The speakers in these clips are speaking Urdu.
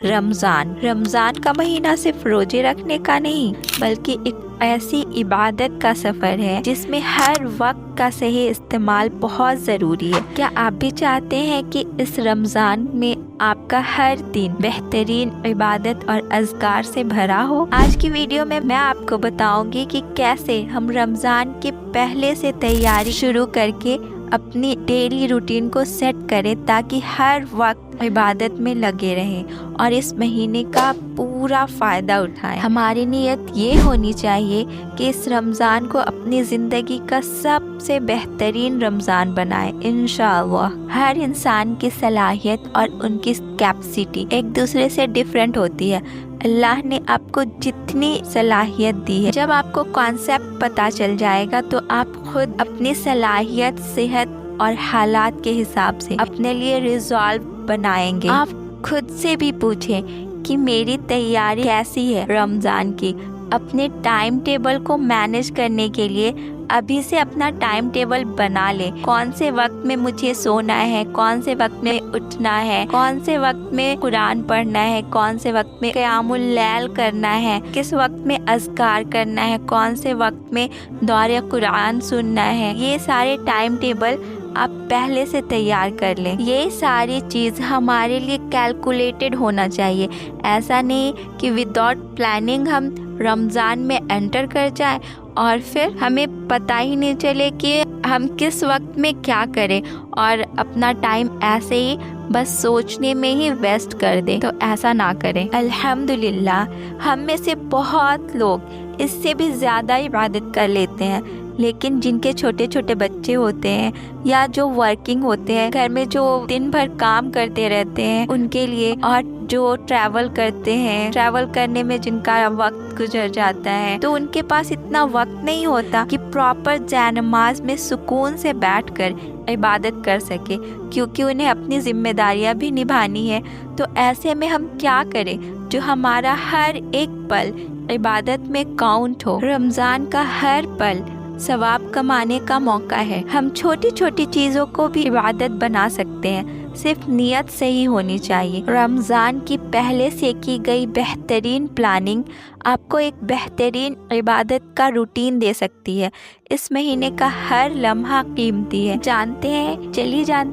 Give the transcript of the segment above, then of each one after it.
رمضان کا مہینہ صرف روزے رکھنے کا نہیں بلکہ ایک ایسی عبادت کا سفر ہے جس میں ہر وقت کا صحیح استعمال بہت ضروری ہے۔ کیا آپ بھی چاہتے ہیں کہ اس رمضان میں آپ کا ہر دن بہترین عبادت اور اذکار سے بھرا ہو؟ آج کی ویڈیو میں آپ کو بتاؤں گی کہ کیسے ہم رمضان کے پہلے سے تیاری شروع کر کے اپنی ڈیلی روٹین کو سیٹ کریں تاکہ ہر وقت عبادت میں لگے رہیں اور اس مہینے کا پورا فائدہ اٹھائیں۔ ہماری نیت یہ ہونی چاہیے کہ اس رمضان کو اپنی زندگی کا سب سے بہترین رمضان بنائیں انشاءاللہ۔ ہر انسان کی صلاحیت اور ان کی کیپیسٹی ایک دوسرے سے ڈیفرنٹ ہوتی ہے۔ اللہ نے آپ کو جتنی صلاحیت دی ہے، جب آپ کو کانسیپٹ پتہ چل جائے گا تو آپ خود اپنی صلاحیت، صحت اور حالات کے حساب سے اپنے لیے ریزالو بنائیں گے۔ آپ خود سے بھی پوچھیں کہ میری تیاری کیسی ہے رمضان کی۔ اپنے ٹائم ٹیبل کو مینیج کرنے کے لیے ابھی سے اپنا ٹائم ٹیبل بنا لیں۔ کون سے وقت میں مجھے سونا ہے، کون سے وقت میں اٹھنا ہے، کون سے وقت میں قرآن پڑھنا ہے، کون سے وقت میں قیام اللیل کرنا ہے، کس وقت میں اذکار کرنا ہے، کون سے وقت میں دورہ قرآن سننا ہے۔ یہ سارے ٹائم ٹیبل آپ پہلے سے تیار کر لیں۔ یہ ساری چیز ہمارے لیے کیلکولیٹڈ ہونا چاہیے۔ ایسا نہیں کہ وداؤٹ پلاننگ ہم رمضان میں انٹر کر جائیں اور پھر ہمیں پتہ ہی نہیں چلے کہ ہم کس وقت میں کیا کریں اور اپنا ٹائم ایسے ہی بس سوچنے میں ہی ویسٹ کر دیں۔ تو ایسا نہ کریں۔ الحمدللہ ہم میں سے بہت لوگ اس سے بھی زیادہ عبادت کر لیتے ہیں، لیکن جن کے چھوٹے چھوٹے بچے ہوتے ہیں یا جو ورکنگ ہوتے ہیں، گھر میں جو دن بھر کام کرتے رہتے ہیں ان کے لیے، اور جو ٹریول کرتے ہیں، ٹریول کرنے میں جن کا وقت گزر جاتا ہے، تو ان کے پاس اتنا وقت نہیں ہوتا کہ پراپر جائے نماز میں سکون سے بیٹھ کر عبادت کر سکے، کیونکہ انہیں اپنی ذمہ داریاں بھی نبھانی ہے۔ تو ایسے میں ہم کیا کریں جو ہمارا ہر ایک پل عبادت میں کاؤنٹ ہو۔ رمضان کا ہر پل ثواب کمانے کا موقع ہے۔ ہم چھوٹی چھوٹی چیزوں کو بھی عبادت بنا سکتے ہیں، صرف نیت صحیح ہونی چاہیے۔ رمضان کی پہلے سے کی گئی بہترین پلاننگ آپ کو ایک بہترین عبادت کا روٹین دے سکتی ہے۔ اس مہینے کا ہر لمحہ قیمتی ہے۔ جانتے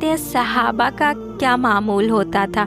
ہیں صحابہ کا کیا معمول ہوتا تھا۔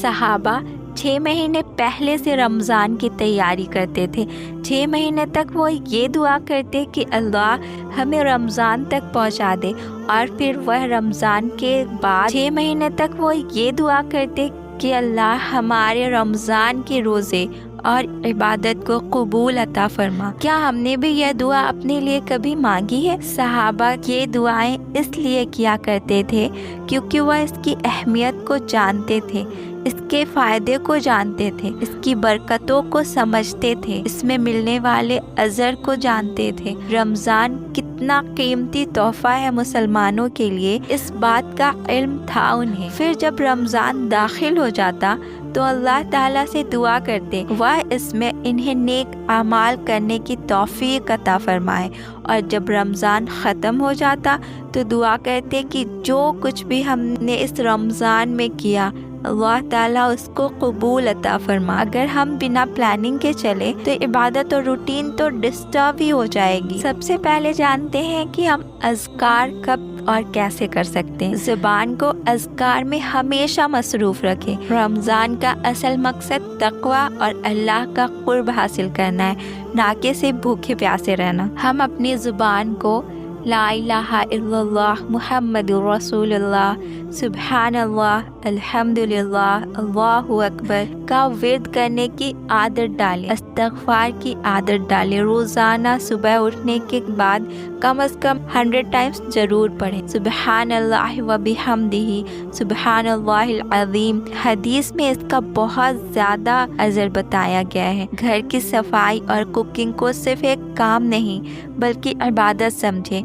صحابہ 6 مہینے پہلے سے رمضان کی تیاری کرتے تھے۔ 6 مہینے تک وہ یہ دعا کرتے کہ اللہ ہمیں رمضان تک پہنچا دے، اور پھر وہ رمضان کے بعد 6 مہینے تک وہ یہ دعا کرتے کہ اللہ ہمارے رمضان کے روزے اور عبادت کو قبول عطا فرما۔ کیا ہم نے بھی یہ دعا اپنے لیے کبھی مانگی ہے؟ صحابہ یہ دعائیں اس لیے کیا کرتے تھے کیونکہ وہ اس کی اہمیت کو جانتے تھے، اس کے فائدے کو جانتے تھے، اس کی برکتوں کو سمجھتے تھے، اس میں ملنے والے اجر کو جانتے تھے۔ رمضان کتنا قیمتی تحفہ ہے مسلمانوں کے لیے، اس بات کا علم تھا انہیں۔ پھر جب رمضان داخل ہو جاتا تو اللہ تعالیٰ سے دعا کرتے وہ اس میں انہیں نیک اعمال کرنے کی توفیق عطا فرمائے، اور جب رمضان ختم ہو جاتا تو دعا کرتے کہ جو کچھ بھی ہم نے اس رمضان میں کیا اللہ تعالیٰ اس کو قبول عطا فرما۔ اگر ہم بنا پلاننگ کے چلے تو عبادت اور روٹین تو ڈسٹرب ہی ہو جائے گی۔ سب سے پہلے جانتے ہیں کہ ہم اذکار کب اور کیسے کر سکتے ہیں۔ زبان کو اذکار میں ہمیشہ مصروف رکھیں۔ رمضان کا اصل مقصد تقوی اور اللہ کا قرب حاصل کرنا ہے، نہ کہ صرف بھوکے پیاسے رہنا۔ ہم اپنی زبان کو لا الہ الا اللہ محمد رسول اللہ، سبحان اللہ، الحمدللہ، اللہ اکبر کا ورد کرنے کی عادت ڈالیں، استغفار کی عادت ڈالیں۔ روزانہ صبح اٹھنے کے بعد کم از کم 100 ٹائمز ضرور پڑھیں۔ سبحان اللہ و بحمدہ، سبحان اللہ العظیم۔ حدیث میں اس کا بہت زیادہ اجر بتایا گیا ہے۔ گھر کی صفائی اور کوکنگ کو صرف ایک کام نہیں بلکہ عبادت سمجھیں۔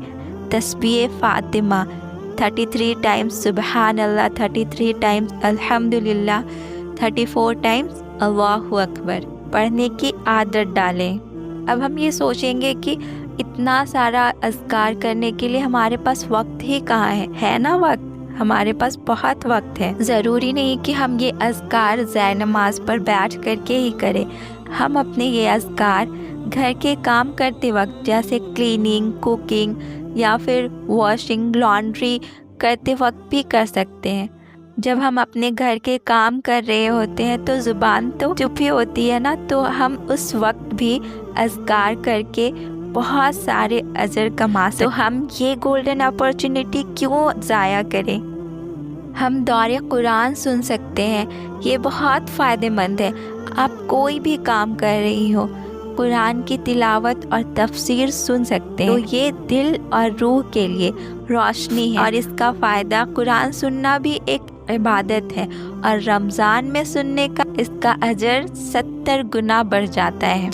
تسبیح فاطمہ 33 ٹائمز، سبحان اللہ 33 ٹائمز، الحمدللہ 34 ٹائمز، اللہ اکبر پڑھنے کی عادت ڈالیں۔ اب ہم یہ سوچیں گے کہ اتنا سارا اذکار کرنے کے لیے ہمارے پاس وقت ہی کہاں ہے نا وقت؟ ہمارے پاس بہت وقت ہے۔ ضروری نہیں کہ ہم یہ اذکار زیر نماز پر بیٹھ کر کے ہی کریں، ہم اپنے یہ اذکار گھر کے کام کرتے وقت جیسے کلیننگ، کوکنگ یا پھر واشنگ، لانڈری کرتے وقت بھی کر سکتے ہیں۔ جب ہم اپنے گھر کے کام کر رہے ہوتے ہیں تو زبان تو چپ ہی ہوتی ہے نا، تو ہم اس وقت بھی اذکار کر کے بہت سارے اجر کما سکتے ہیں۔ تو ہم یہ گولڈن اپارچونٹی کیوں ضائع کریں؟ ہم دور قرآن سن سکتے ہیں، یہ بہت فائدہ مند ہے۔ آپ کوئی بھی کام کر رہی ہو، قرآن کی تلاوت اور تفسیر سن سکتے ہیں، تو یہ دل اور روح کے لیے روشنی ہے، اور اس کا فائدہ قرآن سننا بھی ایک عبادت ہے، اور رمضان میں سننے کا اس کا اجر 70 گنا بڑھ جاتا ہے۔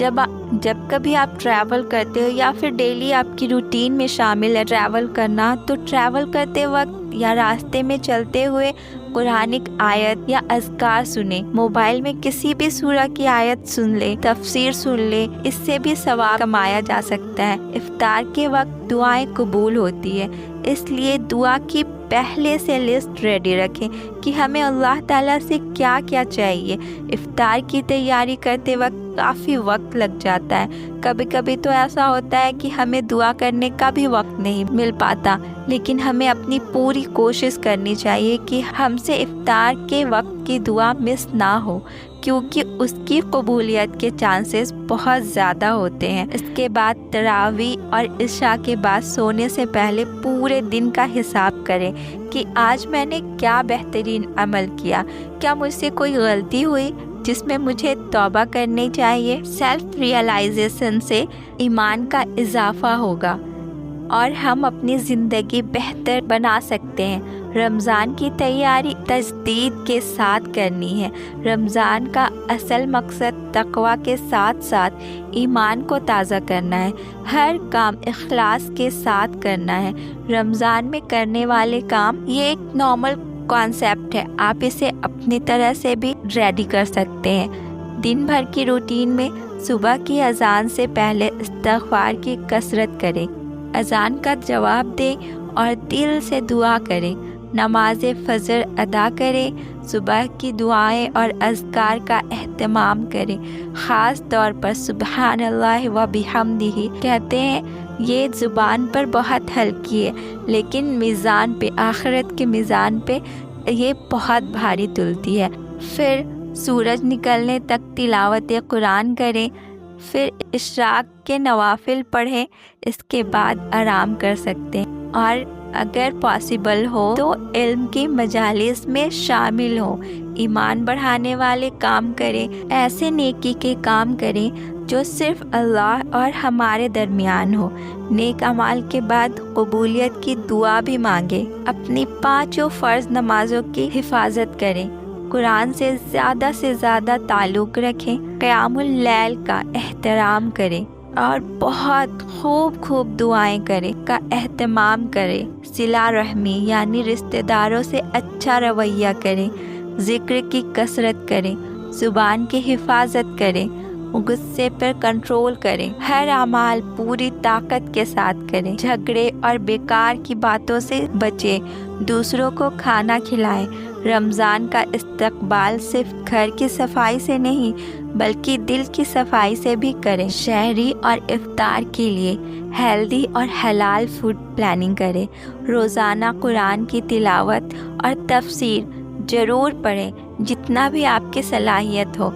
جب کبھی آپ ٹریول کرتے ہو یا پھر ڈیلی آپ کی روٹین میں شامل ہے ٹریول کرنا، تو ٹریول کرتے وقت یا راستے میں چلتے ہوئے قرآنک آیت یا اذکار سنیں۔ موبائل میں کسی بھی سورہ کی آیت سن لے، تفسیر سن لے، اس سے بھی ثواب کمایا جا سکتا ہے۔ افطار کے وقت دعائیں قبول ہوتی ہے، اس لیے دعا کی پہلے سے لسٹ ریڈی رکھیں کہ ہمیں اللہ تعالیٰ سے کیا کیا چاہیے۔ افطار کی تیاری کرتے وقت کافی وقت لگ جاتا ہے، کبھی کبھی تو ایسا ہوتا ہے کہ ہمیں دعا کرنے کا بھی وقت نہیں مل پاتا، لیکن ہمیں اپنی پوری کوشش کرنی چاہیے کہ ہم سے افطار کے وقت کی دعا مس نہ ہو، کیونکہ اس کی قبولیت کے چانسز بہت زیادہ ہوتے ہیں۔ اس کے بعد تراویح اور عشاء کے بعد سونے سے پہلے پورے دن کا حساب کریں کہ آج میں نے کیا بہترین عمل کیا، کیا مجھ سے کوئی غلطی ہوئی جس میں مجھے توبہ کرنی چاہیے۔ سیلف ریئلائزیشن سے ایمان کا اضافہ ہوگا اور ہم اپنی زندگی بہتر بنا سکتے ہیں۔ رمضان کی تیاری تجدید کے ساتھ کرنی ہے۔ رمضان کا اصل مقصد تقوی کے ساتھ ساتھ ایمان کو تازہ کرنا ہے، ہر کام اخلاص کے ساتھ کرنا ہے۔ رمضان میں کرنے والے کام یہ ایک نارمل کانسیپٹ ہے، آپ اسے اپنی طرح سے بھی ریڈی کر سکتے ہیں۔ دن بھر کی روٹین میں صبح کی اذان سے پہلے استغفار کی کثرت کریں، اذان کا جواب دیں اور دل سے دعا کریں، نماز فجر ادا کریں، صبح کی دعائیں اور اذکار کا اہتمام کریں۔ خاص طور پر سبحان اللہ و بحمدہ کہتے ہیں، یہ زبان پر بہت ہلکی ہے لیکن میزان پہ، آخرت کے میزان پہ یہ بہت بھاری تلتی ہے۔ پھر سورج نکلنے تک تلاوت قرآن کریں، پھر اشراق کے نوافل پڑھیں، اس کے بعد آرام کر سکتے ہیں، اور اگر پاسبل ہو تو علم کی مجالس میں شامل ہوں، ایمان بڑھانے والے کام کریں، ایسے نیکی کے کام کریں جو صرف اللہ اور ہمارے درمیان ہو۔ نیک اعمال کے بعد قبولیت کی دعا بھی مانگیں۔ اپنی 5 فرض نمازوں کی حفاظت کریں، قرآن سے زیادہ تعلق رکھیں، قیام اللیل کا احترام کریں اور بہت خوب دعائیں کریں کا اہتمام کریں۔ صلہ رحمی یعنی رشتہ داروں سے اچھا رویہ کریں، ذکر کی کثرت کریں، زبان کی حفاظت کریں، غصے پر کنٹرول کریں، ہر اعمال پوری طاقت کے ساتھ کریں، جھگڑے اور بیکار کی باتوں سے بچیں، دوسروں کو کھانا کھلائیں۔ رمضان کا استقبال صرف گھر کی صفائی سے نہیں بلکہ دل کی صفائی سے بھی کریں۔ شہری اور افطار کے لیے ہیلدی اور حلال فوڈ پلاننگ کریں۔ روزانہ قرآن کی تلاوت اور تفسیر ضرور پڑھیں، جتنا بھی آپ کی صلاحیت ہو۔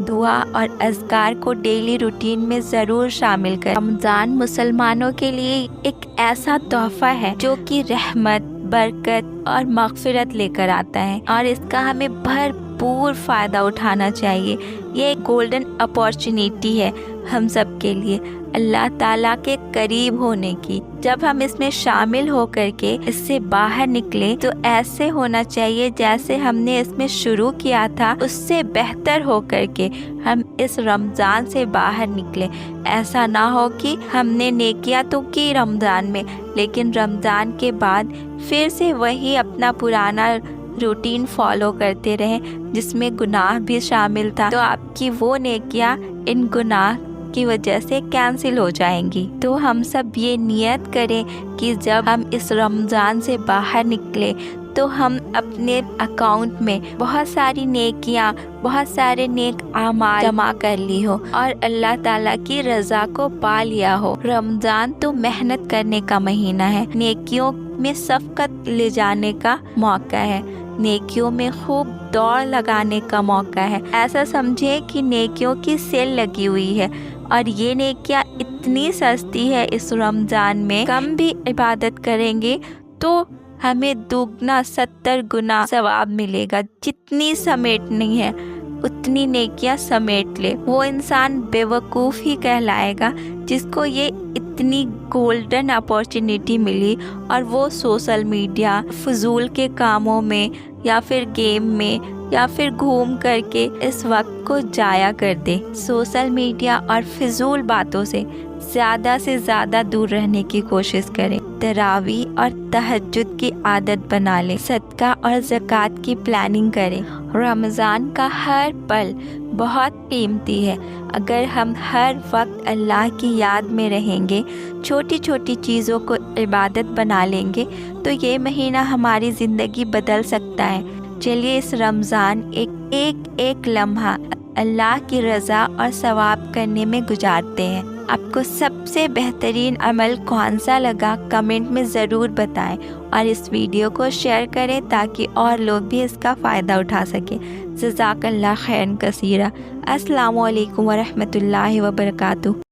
دعا اور اذکار کو ڈیلی روٹین میں ضرور شامل کریں۔ رمضان مسلمانوں کے لیے ایک ایسا تحفہ ہے جو کہ رحمت، برکت اور مغفرت لے کر آتا ہے، اور اس کا ہمیں بھرپور فائدہ اٹھانا چاہیے۔ یہ ایک گولڈن اپارچونٹی ہے ہم سب کے لیے اللہ تعالیٰ کے قریب ہونے کی۔ جب ہم اس میں شامل ہو کر کے اس سے باہر نکلیں تو ایسے ہونا چاہیے جیسے ہم نے اس میں شروع کیا تھا، اس سے بہتر ہو کر کے ہم اس رمضان سے باہر نکلیں۔ ایسا نہ ہو کہ ہم نے نیکیاں تو کی رمضان میں، لیکن رمضان کے بعد پھر سے وہی اپنا پرانا روٹین فالو کرتے رہیں جس میں گناہ بھی شامل تھا، تو آپ کی وہ نیکیاں ان گناہ کی وجہ سے کینسل ہو جائیں گی۔ تو ہم سب یہ نیت کریں کہ جب ہم اس رمضان سے باہر نکلے تو ہم اپنے اکاؤنٹ میں بہت ساری نیکیاں، بہت سارے نیک اعمال جمع کر لی ہو اور اللہ تعالیٰ کی رضا کو پا لیا ہو۔ رمضان تو محنت کرنے کا مہینہ ہے، نیکیوں میں سبقت لے جانے کا موقع ہے، نیکیوں میں خوب دوڑ لگانے کا موقع ہے۔ ایسا سمجھے کہ نیکیوں کی سیل لگی ہوئی ہے اور یہ نیکیاں اتنی سستی ہے۔ اس رمضان میں کم بھی عبادت کریں گے تو ہمیں دوگنا 70 گنا ثواب ملے گا۔ جتنی سمیٹنی ہے اتنی نیکیاں سمیٹ لے۔ وہ انسان بے وقوف ہی کہلائے گا جس کو یہ اتنی گولڈن اپورچونیٹی ملی اور وہ سوشل میڈیا، فضول کے کاموں میں یا پھر گیم میں یا پھر گھوم کر کے اس وقت کو ضائع کر دے۔ سوشل میڈیا اور فضول باتوں سے زیادہ دور رہنے کی کوشش کریں۔ تراویح اور تہجد کی عادت بنا لیں، صدقہ اور زکوٰۃ کی پلاننگ کریں۔ رمضان کا ہر پل بہت قیمتی ہے۔ اگر ہم ہر وقت اللہ کی یاد میں رہیں گے، چھوٹی چھوٹی چیزوں کو عبادت بنا لیں گے تو یہ مہینہ ہماری زندگی بدل سکتا ہے۔ چلیے اس رمضان ایک لمحہ اللہ کی رضا اور ثواب کرنے میں گزارتے ہیں۔ آپ کو سب سے بہترین عمل کون سا لگا کمنٹ میں ضرور بتائیں اور اس ویڈیو کو شیئر کریں تاکہ اور لوگ بھی اس کا فائدہ اٹھا سکیں۔ جزاک اللہ خیرا کثیرا۔ السلام علیکم ورحمۃ اللہ وبرکاتہ۔